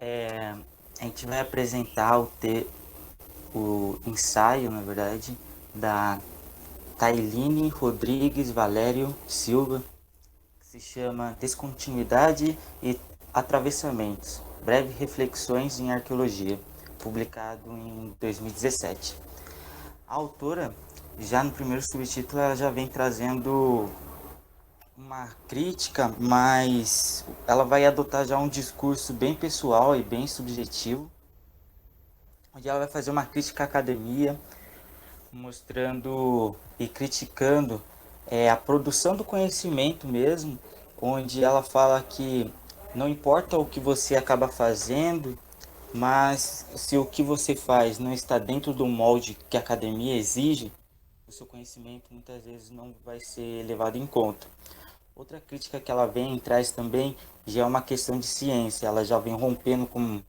A gente vai apresentar o ensaio, na verdade, da Tailine Rodrigues Valério Silva, que se chama Descontinuidade e Atravessamentos, Breves Reflexões em Arqueologia, publicado em 2017. A autora, já no primeiro subtítulo, ela já vem trazendo uma crítica, mas ela vai adotar já um discurso bem pessoal e bem subjetivo, onde ela vai fazer uma crítica à academia, mostrando e criticando a produção do conhecimento mesmo, onde ela fala que não importa o que você acaba fazendo, mas se o que você faz não está dentro do molde que a academia exige, o seu conhecimento muitas vezes não vai ser levado em conta. Outra crítica que ela vem traz também já é uma questão de ciência, ela já vem rompendo com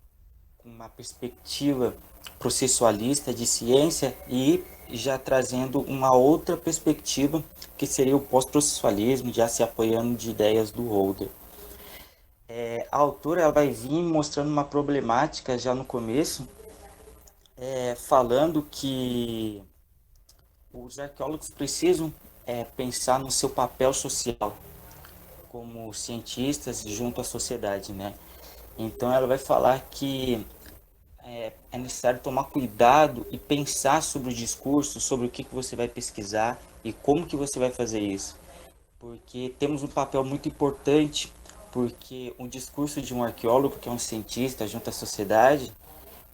uma perspectiva processualista de ciência e já trazendo uma outra perspectiva que seria o pós-processualismo, já se apoiando de ideias do Holder. A autora ela vai vir mostrando uma problemática já no começo, falando que os arqueólogos precisam pensar no seu papel social como cientistas junto à sociedade, né? Então ela vai falar que é necessário tomar cuidado e pensar sobre o discurso, sobre o que você vai pesquisar e como que você vai fazer isso. Porque temos um papel muito importante, porque o discurso de um arqueólogo, que é um cientista junto à sociedade,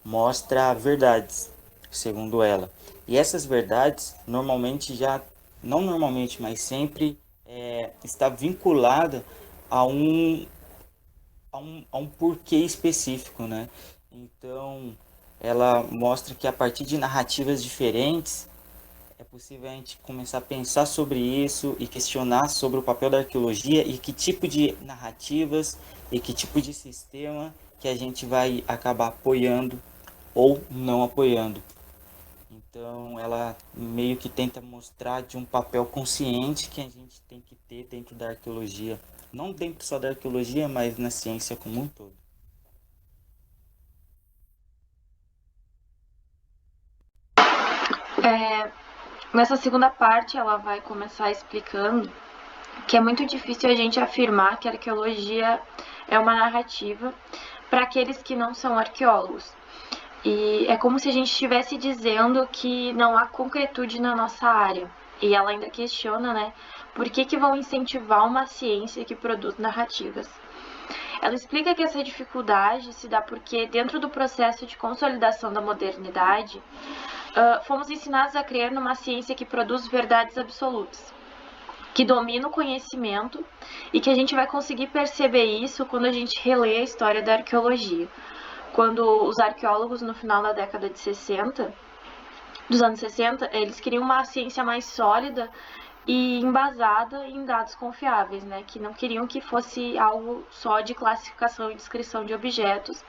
mostra verdades, segundo ela. E essas verdades, normalmente já, não normalmente, mas sempre está vinculada a a um porquê específico, né? Então, ela mostra que a partir de narrativas diferentes é possível a gente começar a pensar sobre isso e questionar sobre o papel da arqueologia e que tipo de narrativas e que tipo de sistema que a gente vai acabar apoiando ou não apoiando. Então, ela meio que tenta mostrar de um papel consciente que a gente tem que ter dentro da arqueologia, não dentro só da arqueologia, mas na ciência como um todo. É, Nessa segunda parte, ela vai começar explicando que é muito difícil a gente afirmar que a arqueologia é uma narrativa para aqueles que não são arqueólogos. E é como se a gente estivesse dizendo que não há concretude na nossa área. E ela ainda questiona, né, por que vão incentivar uma ciência que produz narrativas. Ela explica que essa dificuldade se dá porque, dentro do processo de consolidação da modernidade, fomos ensinados a crer numa ciência que produz verdades absolutas, que domina o conhecimento e que a gente vai conseguir perceber isso quando a gente relê a história da arqueologia. Quando os arqueólogos, no final da década de 60, dos anos 60, eles queriam uma ciência mais sólida e embasada em dados confiáveis, né? Que não queriam que fosse algo só de classificação e descrição de objetos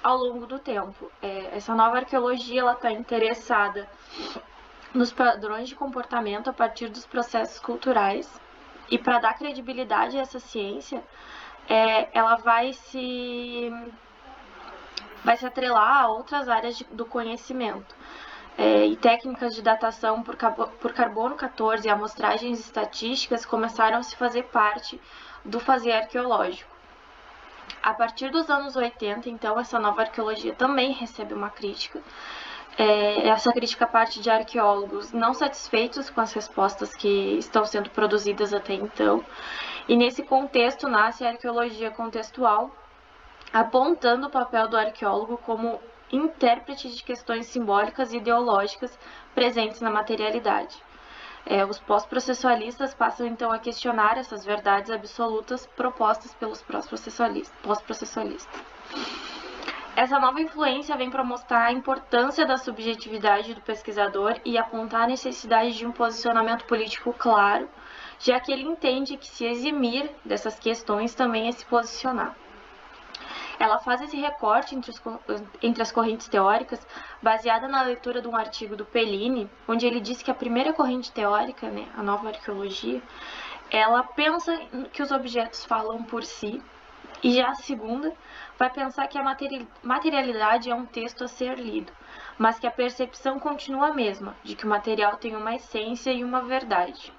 ao longo do tempo. Essa nova arqueologia ela está interessada nos padrões de comportamento a partir dos processos culturais e para dar credibilidade a essa ciência, ela vai se atrelar a outras áreas do conhecimento. E técnicas de datação por carbono 14 e amostragens estatísticas começaram a se fazer parte do fazer arqueológico. A partir dos anos 80, então, essa nova arqueologia também recebe uma crítica. Essa crítica parte de arqueólogos não satisfeitos com as respostas que estão sendo produzidas até então. E nesse contexto nasce a arqueologia contextual, apontando o papel do arqueólogo como intérprete de questões simbólicas e ideológicas presentes na materialidade. Os pós-processualistas passam então a questionar essas verdades absolutas propostas pelos pós-processualistas. Essa nova influência vem para mostrar a importância da subjetividade do pesquisador e apontar a necessidade de um posicionamento político claro, já que ele entende que se eximir dessas questões também é se posicionar. Ela faz esse recorte entre as correntes teóricas baseada na leitura de um artigo do Pellini, onde ele diz que a primeira corrente teórica, né, a nova arqueologia, ela pensa que os objetos falam por si E já a segunda vai pensar que a materialidade é um texto a ser lido, mas que a percepção continua a mesma, de que o material tem uma essência e uma verdade.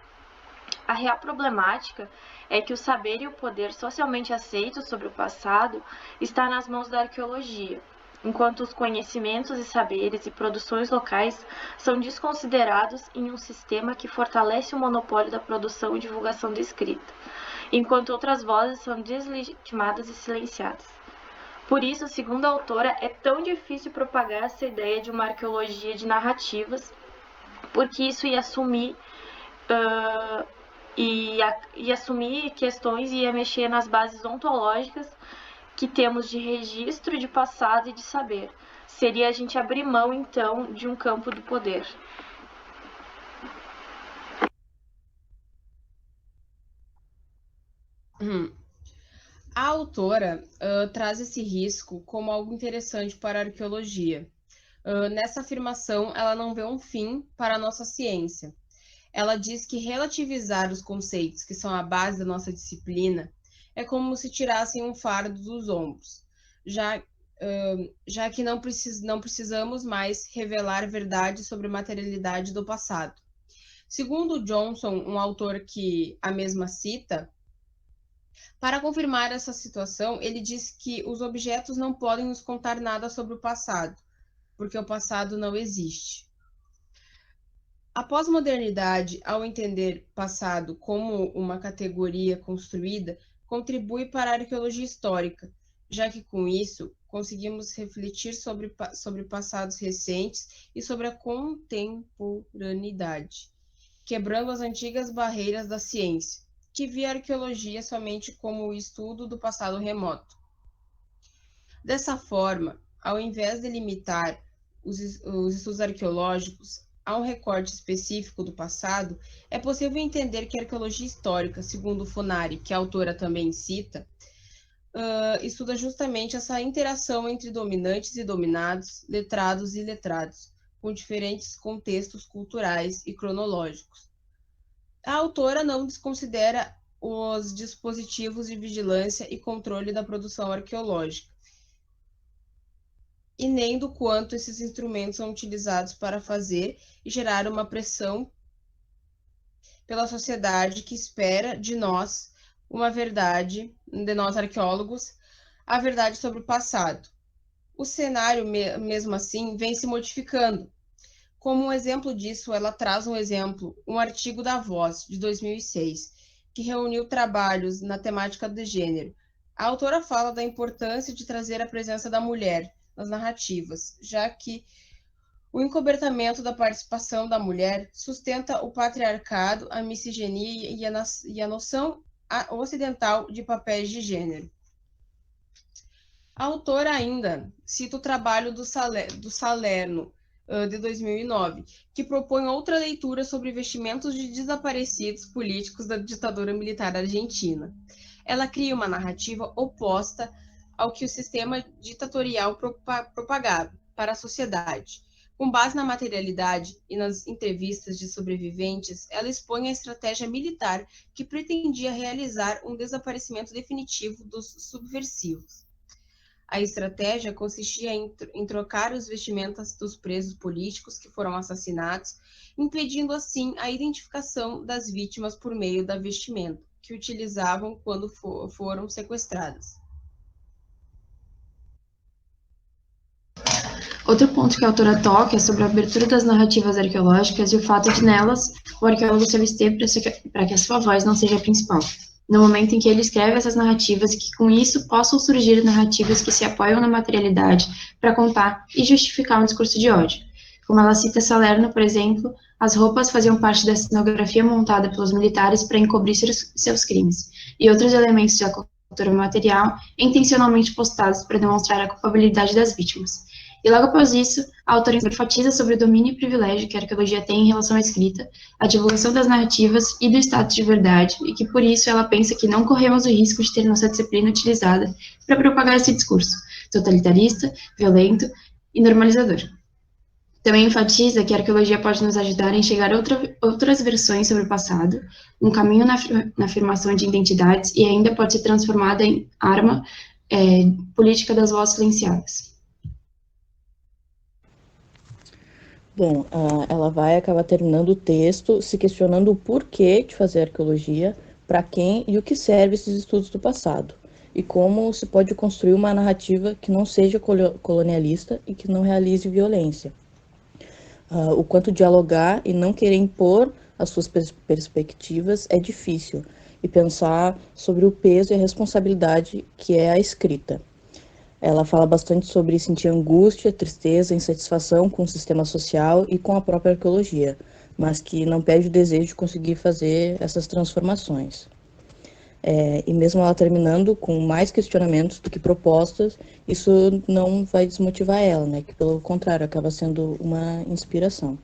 A real problemática é que o saber e o poder socialmente aceitos sobre o passado está nas mãos da arqueologia, enquanto os conhecimentos e saberes e produções locais são desconsiderados em um sistema que fortalece o monopólio da produção e divulgação da escrita, enquanto outras vozes são deslegitimadas e silenciadas. Por isso, segundo a autora, é tão difícil propagar essa ideia de uma arqueologia de narrativas, porque isso ia assumir assumir questões e ia mexer nas bases ontológicas que temos de registro de passado e de saber. Seria a gente abrir mão, então, de um campo do poder. A autora traz esse risco como algo interessante para a arqueologia. Nessa afirmação, ela não vê um fim para a nossa ciência. Ela diz que relativizar os conceitos que são a base da nossa disciplina é como se tirassem um fardo dos ombros, já que não precisamos mais revelar verdade sobre a materialidade do passado. Segundo Johnson, um autor que a mesma cita, para confirmar essa situação, ele diz que os objetos não podem nos contar nada sobre o passado, porque o passado não existe. A pós-modernidade, ao entender passado como uma categoria construída, contribui para a arqueologia histórica, já que com isso conseguimos refletir sobre passados recentes e sobre a contemporaneidade, quebrando as antigas barreiras da ciência, que via a arqueologia somente como o estudo do passado remoto. Dessa forma, ao invés de limitar os estudos arqueológicos a um recorte específico do passado, é possível entender que a arqueologia histórica, segundo Funari, que a autora também cita, estuda justamente essa interação entre dominantes e dominados, letrados e letrados, com diferentes contextos culturais e cronológicos. A autora não desconsidera os dispositivos de vigilância e controle da produção arqueológica, e nem do quanto esses instrumentos são utilizados para fazer e gerar uma pressão pela sociedade que espera de nós uma verdade, de nós arqueólogos, a verdade sobre o passado. O cenário, mesmo assim, vem se modificando. Como um exemplo disso, ela traz um artigo da Voz, de 2006, que reuniu trabalhos na temática do gênero. A autora fala da importância de trazer a presença da mulher nas narrativas, já que o encobertamento da participação da mulher sustenta o patriarcado, a misoginia e a noção ocidental de papéis de gênero. A autora ainda cita o trabalho do Salerno, de 2009, que propõe outra leitura sobre investimentos de desaparecidos políticos da ditadura militar argentina. Ela cria uma narrativa oposta ao que o sistema ditatorial propagava para a sociedade. Com base na materialidade e nas entrevistas de sobreviventes, ela expõe a estratégia militar que pretendia realizar um desaparecimento definitivo dos subversivos. A estratégia consistia em trocar os vestimentas dos presos políticos que foram assassinados, impedindo assim a identificação das vítimas por meio da vestimenta que utilizavam quando foram sequestradas. Outro ponto que a autora toca é sobre a abertura das narrativas arqueológicas e o fato de nelas o arqueólogo se abster para que a sua voz não seja a principal, no momento em que ele escreve essas narrativas e que com isso possam surgir narrativas que se apoiam na materialidade para contar e justificar um discurso de ódio. Como ela cita Salerno, por exemplo, as roupas faziam parte da cenografia montada pelos militares para encobrir seus crimes, e outros elementos da cultura material intencionalmente postados para demonstrar a culpabilidade das vítimas. E logo após isso, a autora enfatiza sobre o domínio e privilégio que a arqueologia tem em relação à escrita, a divulgação das narrativas e do status de verdade, e que por isso ela pensa que não corremos o risco de ter nossa disciplina utilizada para propagar esse discurso totalitarista, violento e normalizador. Também enfatiza que a arqueologia pode nos ajudar a enxergar outras versões sobre o passado, um caminho na afirmação de identidades e ainda pode ser transformada em arma política das vozes silenciadas. Bom, ela vai acabar terminando o texto se questionando o porquê de fazer arqueologia, para quem e o que serve esses estudos do passado, e como se pode construir uma narrativa que não seja colonialista e que não realize violência. O quanto dialogar e não querer impor as suas perspectivas é difícil, e pensar sobre o peso e a responsabilidade que é a escrita. Ela fala bastante sobre sentir angústia, tristeza, insatisfação com o sistema social e com a própria arqueologia, mas que não perde o desejo de conseguir fazer essas transformações. E mesmo ela terminando com mais questionamentos do que propostas, isso não vai desmotivar ela, né? Que pelo contrário, acaba sendo uma inspiração.